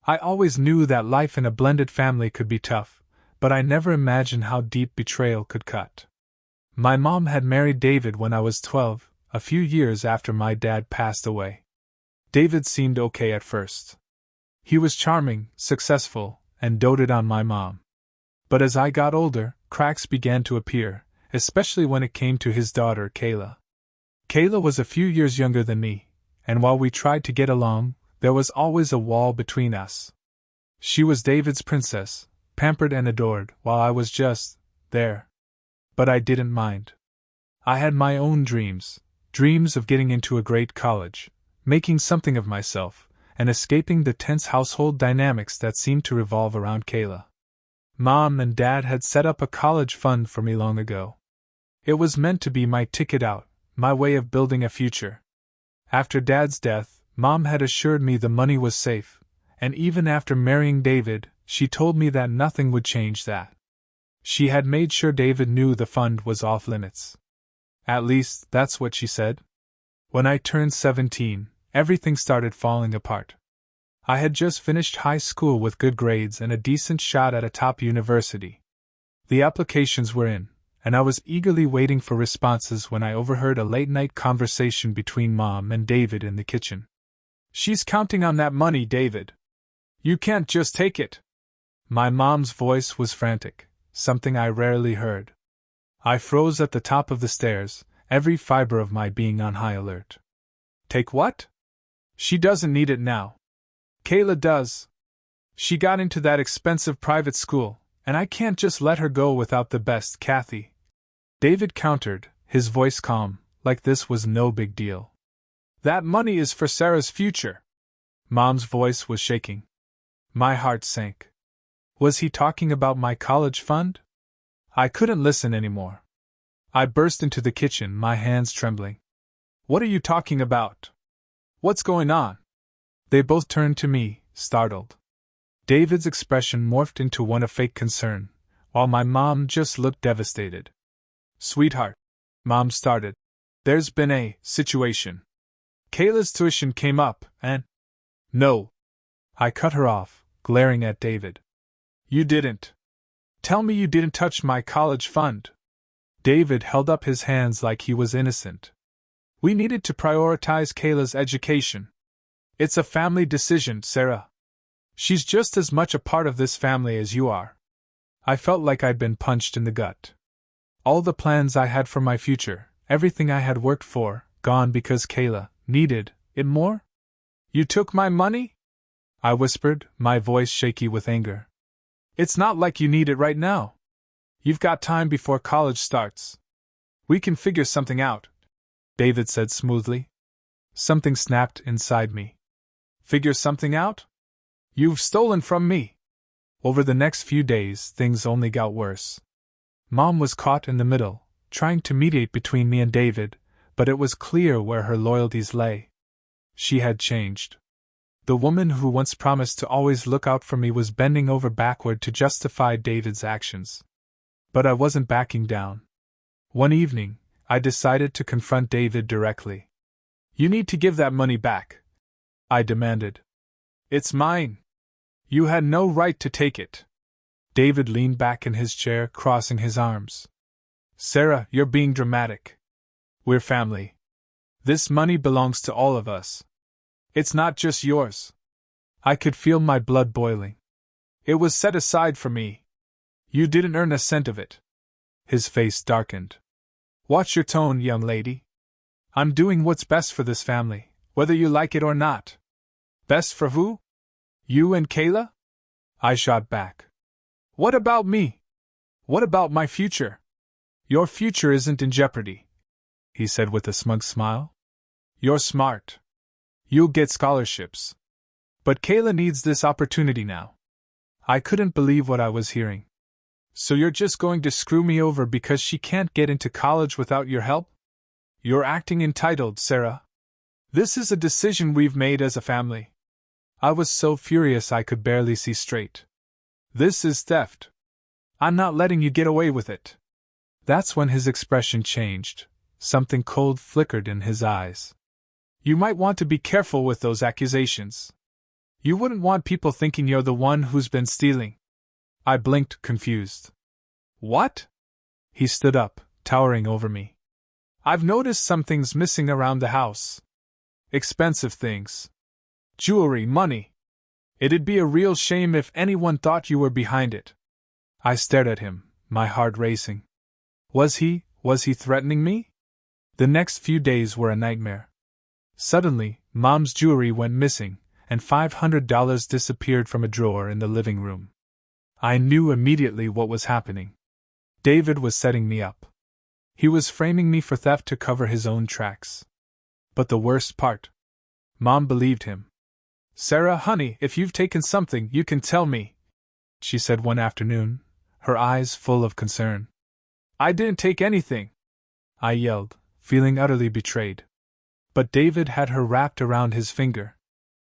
I always knew that life in a blended family could be tough, but I never imagined how deep betrayal could cut. My mom had married David when I was 12, a few years after my dad passed away. David seemed okay at first. He was charming, successful, and doted on my mom. But as I got older, cracks began to appear, especially when it came to his daughter, Kayla. Kayla was a few years younger than me, and while we tried to get along, there was always a wall between us. She was David's princess, pampered and adored, while I was just there. But I didn't mind. I had my own dreams of getting into a great college, making something of myself, and escaping the tense household dynamics that seemed to revolve around Kayla. Mom and Dad had set up a college fund for me long ago. It was meant to be my ticket out, my way of building a future. After Dad's death, Mom had assured me the money was safe, and even after marrying David, she told me that nothing would change that. She had made sure David knew the fund was off limits. At least, that's what she said. When I turned 17, everything started falling apart. I had just finished high school with good grades and a decent shot at a top university. The applications were in, and I was eagerly waiting for responses when I overheard a late-night conversation between Mom and David in the kitchen. "She's counting on that money, David. You can't just take it." My mom's voice was frantic, something I rarely heard. I froze at the top of the stairs, every fiber of my being on high alert. "Take what? She doesn't need it now. Kayla does. She got into that expensive private school, and I can't just let her go without the best, Kathy." David countered, his voice calm, like this was no big deal. "That money is for Sarah's future." Mom's voice was shaking. My heart sank. Was he talking about my college fund? I couldn't listen anymore. I burst into the kitchen, my hands trembling. "What are you talking about? What's going on?" They both turned to me, startled. David's expression morphed into one of fake concern, while my mom just looked devastated. "Sweetheart," Mom started, "there's been a situation. Kayla's tuition came up, and—" "No." I cut her off, glaring at David. "You didn't. Tell me you didn't touch my college fund." David held up his hands like he was innocent. "We needed to prioritize Kayla's education. It's a family decision, Sarah. She's just as much a part of this family as you are." I felt like I'd been punched in the gut. All the plans I had for my future, everything I had worked for, gone because Kayla needed it more? "You took my money?" I whispered, my voice shaky with anger. "It's not like you need it right now. You've got time before college starts. We can figure something out," David said smoothly. Something snapped inside me. "Figure something out? You've stolen from me." Over the next few days, things only got worse. Mom was caught in the middle, trying to mediate between me and David, but it was clear where her loyalties lay. She had changed. The woman who once promised to always look out for me was bending over backward to justify David's actions. But I wasn't backing down. One evening, I decided to confront David directly. "You need to give that money back," I demanded. "It's mine. You had no right to take it." David leaned back in his chair, crossing his arms. "Sarah, you're being dramatic. We're family. This money belongs to all of us. It's not just yours." I could feel my blood boiling. "It was set aside for me. You didn't earn a cent of it." His face darkened. "Watch your tone, young lady. I'm doing what's best for this family, whether you like it or not." "Best for who? You and Kayla?" I shot back. "What about me? What about my future?" "Your future isn't in jeopardy," he said with a smug smile. "You're smart. You'll get scholarships. But Kayla needs this opportunity now." I couldn't believe what I was hearing. "So you're just going to screw me over because she can't get into college without your help? You're acting entitled, Sarah. This is a decision we've made as a family." I was so furious I could barely see straight. "This is theft. I'm not letting you get away with it." That's when his expression changed. Something cold flickered in his eyes. "You might want to be careful with those accusations. You wouldn't want people thinking you're the one who's been stealing. I blinked, confused. What? He stood up, towering over me. I've noticed some things missing around the house. Expensive things. Jewelry, money. It'd be a real shame if anyone thought you were behind it. I stared at him, my heart racing. Was he threatening me? The next few days were a nightmare. Suddenly, Mom's jewelry went missing, and $500 disappeared from a drawer in the living room. I knew immediately what was happening. David was setting me up. He was framing me for theft to cover his own tracks. But the worst part? Mom believed him. Sarah, honey, if you've taken something, you can tell me, she said one afternoon, her eyes full of concern. I didn't take anything, I yelled, feeling utterly betrayed. But David had her wrapped around his finger.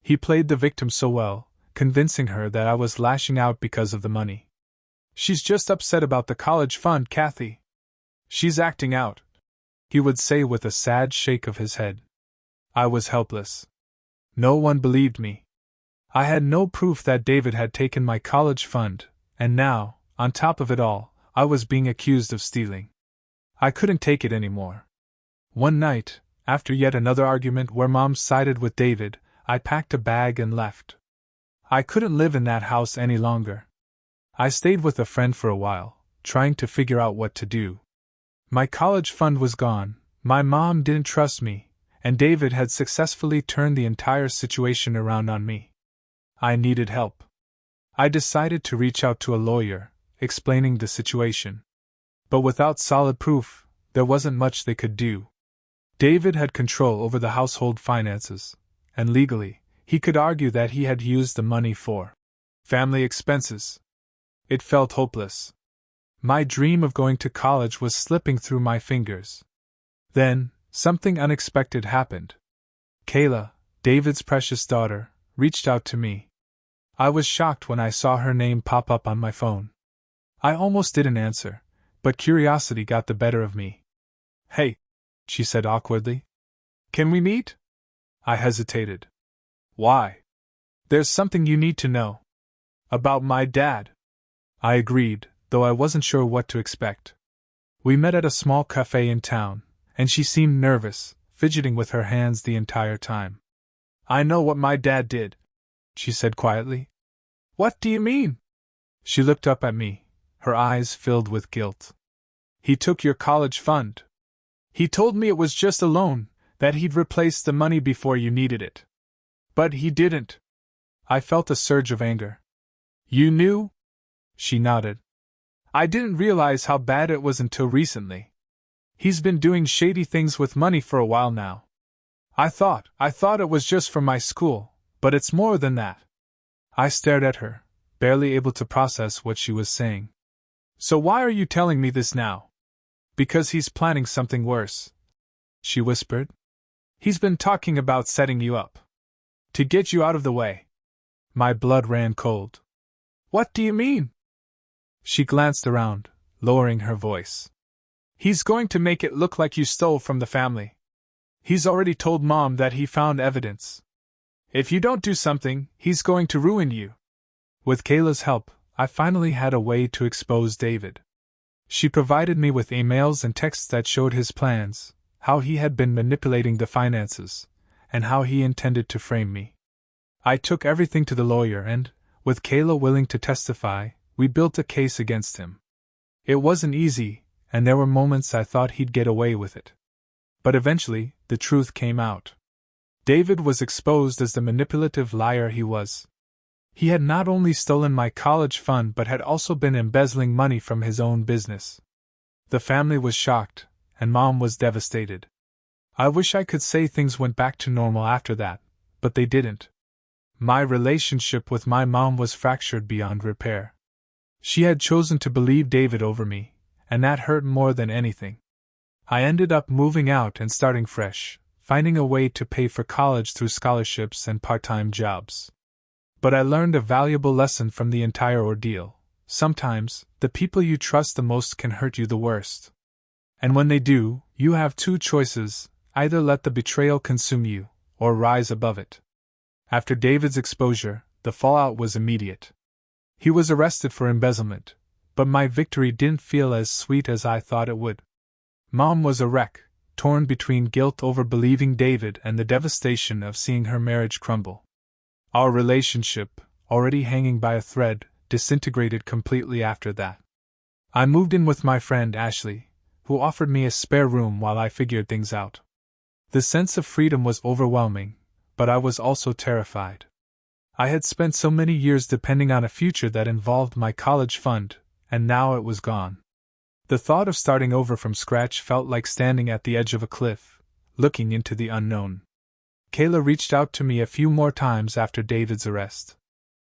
He played the victim so well, convincing her that I was lashing out because of the money. She's just upset about the college fund, Kathy. She's acting out, he would say with a sad shake of his head. I was helpless. No one believed me. I had no proof that David had taken my college fund, and now, on top of it all, I was being accused of stealing. I couldn't take it anymore. One night, after yet another argument where Mom sided with David, I packed a bag and left. I couldn't live in that house any longer. I stayed with a friend for a while, trying to figure out what to do. My college fund was gone, my mom didn't trust me, and David had successfully turned the entire situation around on me. I needed help. I decided to reach out to a lawyer, explaining the situation. But without solid proof, there wasn't much they could do. David had control over the household finances, and legally, he could argue that he had used the money for family expenses. It felt hopeless. My dream of going to college was slipping through my fingers. Then, something unexpected happened. Kayla, David's precious daughter, reached out to me. I was shocked when I saw her name pop up on my phone. I almost didn't answer, but curiosity got the better of me. Hey, she said awkwardly. Can we meet? I hesitated. Why? There's something you need to know. About my dad. I agreed, though I wasn't sure what to expect. We met at a small cafe in town, and she seemed nervous, fidgeting with her hands the entire time. I know what my dad did, she said quietly. What do you mean? She looked up at me, her eyes filled with guilt. He took your college fund. He told me it was just a loan, that he'd replace the money before you needed it. But he didn't. I felt a surge of anger. You knew? She nodded. I didn't realize how bad it was until recently. He's been doing shady things with money for a while now. I thought it was just for my school, but it's more than that. I stared at her, barely able to process what she was saying. So why are you telling me this now? Because he's planning something worse, she whispered. He's been talking about setting you up. To get you out of the way. My blood ran cold. What do you mean? She glanced around, lowering her voice. He's going to make it look like you stole from the family. He's already told Mom that he found evidence. If you don't do something, he's going to ruin you. With Kayla's help, I finally had a way to expose David. She provided me with emails and texts that showed his plans, how he had been manipulating the finances, and how he intended to frame me. I took everything to the lawyer and, with Kayla willing to testify, we built a case against him. It wasn't easy, and there were moments I thought he'd get away with it. But eventually, the truth came out. David was exposed as the manipulative liar he was. He had not only stolen my college fund but had also been embezzling money from his own business. The family was shocked, and Mom was devastated. I wish I could say things went back to normal after that, but they didn't. My relationship with my mom was fractured beyond repair. She had chosen to believe David over me, and that hurt more than anything. I ended up moving out and starting fresh, finding a way to pay for college through scholarships and part-time jobs. But I learned a valuable lesson from the entire ordeal. Sometimes, the people you trust the most can hurt you the worst. And when they do, you have two choices: either let the betrayal consume you, or rise above it. After David's exposure, the fallout was immediate. He was arrested for embezzlement, but my victory didn't feel as sweet as I thought it would. Mom was a wreck, torn between guilt over believing David and the devastation of seeing her marriage crumble. Our relationship, already hanging by a thread, disintegrated completely after that. I moved in with my friend Ashley, who offered me a spare room while I figured things out. The sense of freedom was overwhelming, but I was also terrified. I had spent so many years depending on a future that involved my college fund, and now it was gone. The thought of starting over from scratch felt like standing at the edge of a cliff, looking into the unknown. Kayla reached out to me a few more times after David's arrest.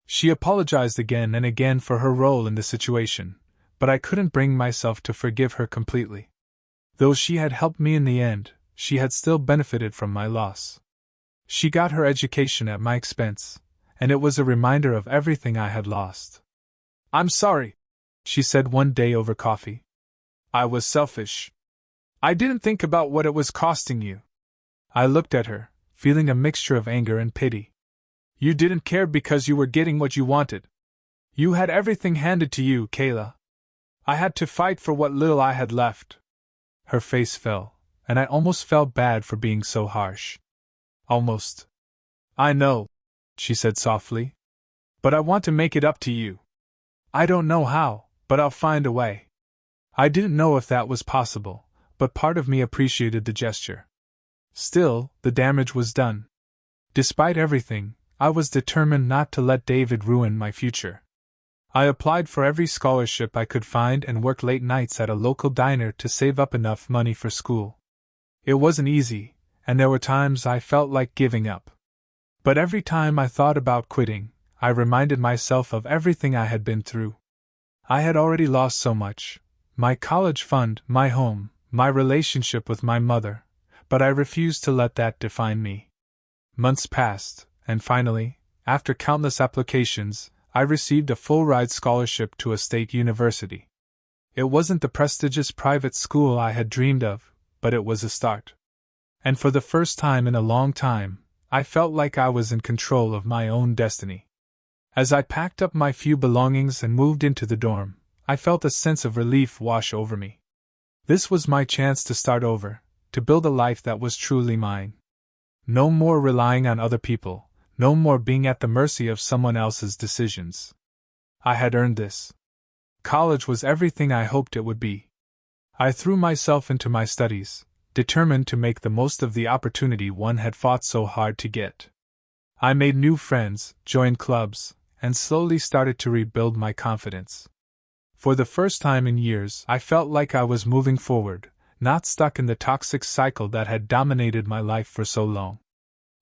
She apologized again and again for her role in the situation, but I couldn't bring myself to forgive her completely. Though she had helped me in the end, she had still benefited from my loss. She got her education at my expense, and it was a reminder of everything I had lost. "I'm sorry," she said one day over coffee. "I was selfish. I didn't think about what it was costing you." I looked at her, feeling a mixture of anger and pity. "You didn't care because you were getting what you wanted. You had everything handed to you, Kayla. I had to fight for what little I had left." Her face fell, and I almost felt bad for being so harsh. "Almost. I know," she said softly. "But I want to make it up to you. I don't know how, but I'll find a way." I didn't know if that was possible, but part of me appreciated the gesture. Still, the damage was done. Despite everything, I was determined not to let David ruin my future. I applied for every scholarship I could find and worked late nights at a local diner to save up enough money for school. It wasn't easy, and there were times I felt like giving up. But every time I thought about quitting, I reminded myself of everything I had been through. I had already lost so much: my college fund, my home, my relationship with my mother, but I refused to let that define me. Months passed, and finally, after countless applications, I received a full-ride scholarship to a state university. It wasn't the prestigious private school I had dreamed of, but it was a start. And for the first time in a long time, I felt like I was in control of my own destiny. As I packed up my few belongings and moved into the dorm, I felt a sense of relief wash over me. This was my chance to start over, to build a life that was truly mine. No more relying on other people, no more being at the mercy of someone else's decisions. I had earned this. College was everything I hoped it would be. I threw myself into my studies, determined to make the most of the opportunity one had fought so hard to get. I made new friends, joined clubs, and slowly started to rebuild my confidence. For the first time in years, I felt like I was moving forward, not stuck in the toxic cycle that had dominated my life for so long.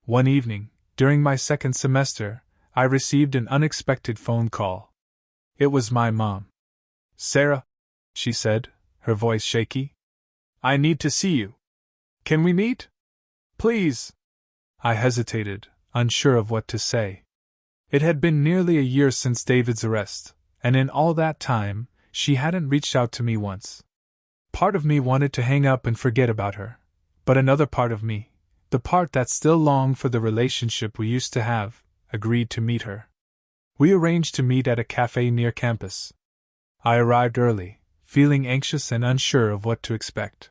One evening, during my second semester, I received an unexpected phone call. It was my mom. "Sarah," she said, her voice shaky, "I need to see you. Can we meet? Please." I hesitated, unsure of what to say. It had been nearly a year since David's arrest, and in all that time, she hadn't reached out to me once. Part of me wanted to hang up and forget about her, but another part of me, the part that still longed for the relationship we used to have, agreed to meet her. We arranged to meet at a cafe near campus. I arrived early, feeling anxious and unsure of what to expect.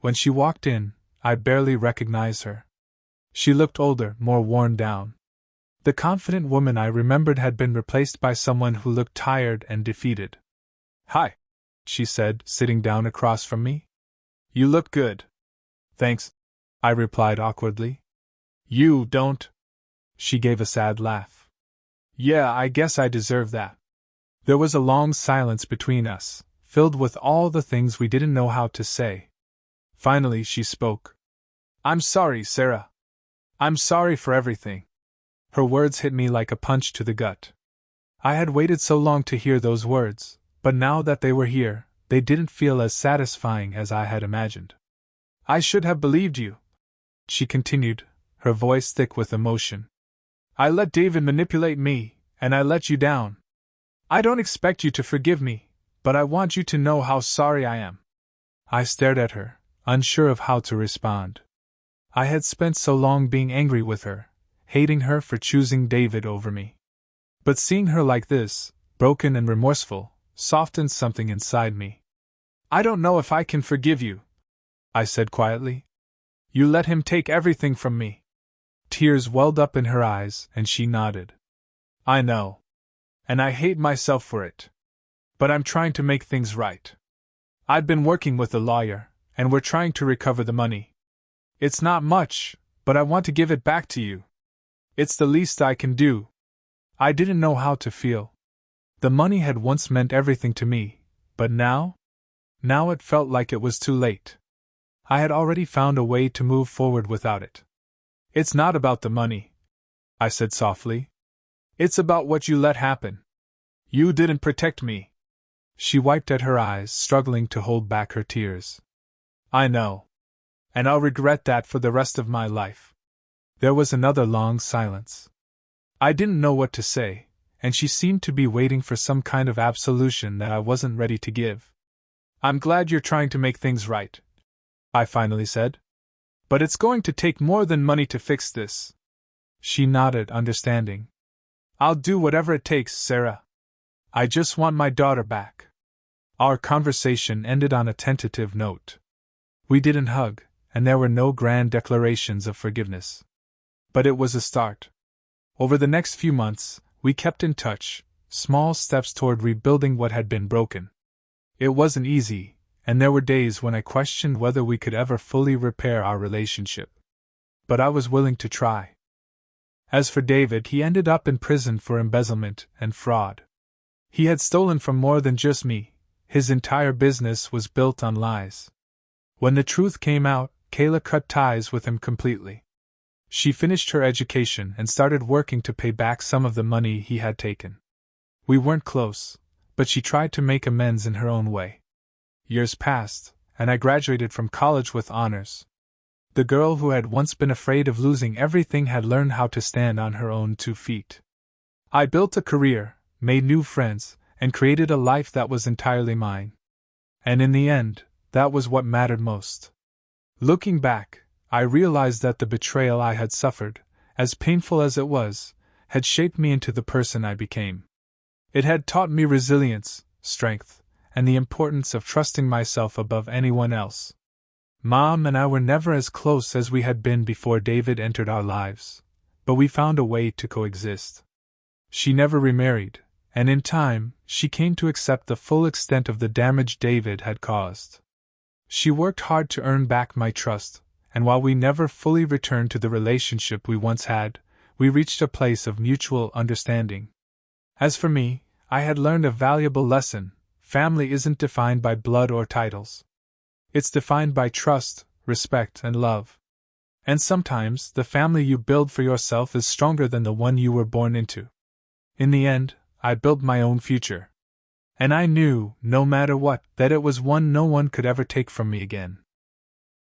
When she walked in, I barely recognized her. She looked older, more worn down. The confident woman I remembered had been replaced by someone who looked tired and defeated. "Hi," she said, sitting down across from me. "You look good." "Thanks," I replied awkwardly. "You don't." She gave a sad laugh. "Yeah, I guess I deserve that." There was a long silence between us, filled with all the things we didn't know how to say. Finally, she spoke. "I'm sorry, Sarah. I'm sorry for everything." Her words hit me like a punch to the gut. I had waited so long to hear those words, but now that they were here, they didn't feel as satisfying as I had imagined. "I should have believed you," she continued, her voice thick with emotion. "I let David manipulate me, and I let you down. I don't expect you to forgive me, but I want you to know how sorry I am." I stared at her, unsure of how to respond. I had spent so long being angry with her, hating her for choosing David over me. But seeing her like this, broken and remorseful, softened something inside me. "I don't know if I can forgive you," I said quietly. "You let him take everything from me." Tears welled up in her eyes, and she nodded. "I know. And I hate myself for it. But I'm trying to make things right. I've been working with a lawyer, and we're trying to recover the money. It's not much, but I want to give it back to you. It's the least I can do." I didn't know how to feel. The money had once meant everything to me, but now? Now it felt like it was too late. I had already found a way to move forward without it. "It's not about the money," I said softly. "It's about what you let happen. You didn't protect me." She wiped at her eyes, struggling to hold back her tears. "I know. And I'll regret that for the rest of my life." There was another long silence. I didn't know what to say, and she seemed to be waiting for some kind of absolution that I wasn't ready to give. "I'm glad you're trying to make things right," I finally said. "But it's going to take more than money to fix this." She nodded, understanding. "I'll do whatever it takes, Sarah. I just want my daughter back." Our conversation ended on a tentative note. We didn't hug, and there were no grand declarations of forgiveness. But it was a start. Over the next few months, we kept in touch, small steps toward rebuilding what had been broken. It wasn't easy, and there were days when I questioned whether we could ever fully repair our relationship. But I was willing to try. As for David, he ended up in prison for embezzlement and fraud. He had stolen from more than just me. His entire business was built on lies. When the truth came out, Kayla cut ties with him completely. She finished her education and started working to pay back some of the money he had taken. We weren't close, but she tried to make amends in her own way. Years passed, and I graduated from college with honors. The girl who had once been afraid of losing everything had learned how to stand on her own 2 feet. I built a career, made new friends, and created a life that was entirely mine. And in the end, that was what mattered most. Looking back, I realized that the betrayal I had suffered, as painful as it was, had shaped me into the person I became. It had taught me resilience, strength, and the importance of trusting myself above anyone else. Mom and I were never as close as we had been before David entered our lives, but we found a way to coexist. She never remarried, and in time, she came to accept the full extent of the damage David had caused. She worked hard to earn back my trust, and while we never fully returned to the relationship we once had, we reached a place of mutual understanding. As for me, I had learned a valuable lesson: family isn't defined by blood or titles. It's defined by trust, respect, and love. And sometimes, the family you build for yourself is stronger than the one you were born into. In the end, I built my own future. And I knew, no matter what, that it was one no one could ever take from me again.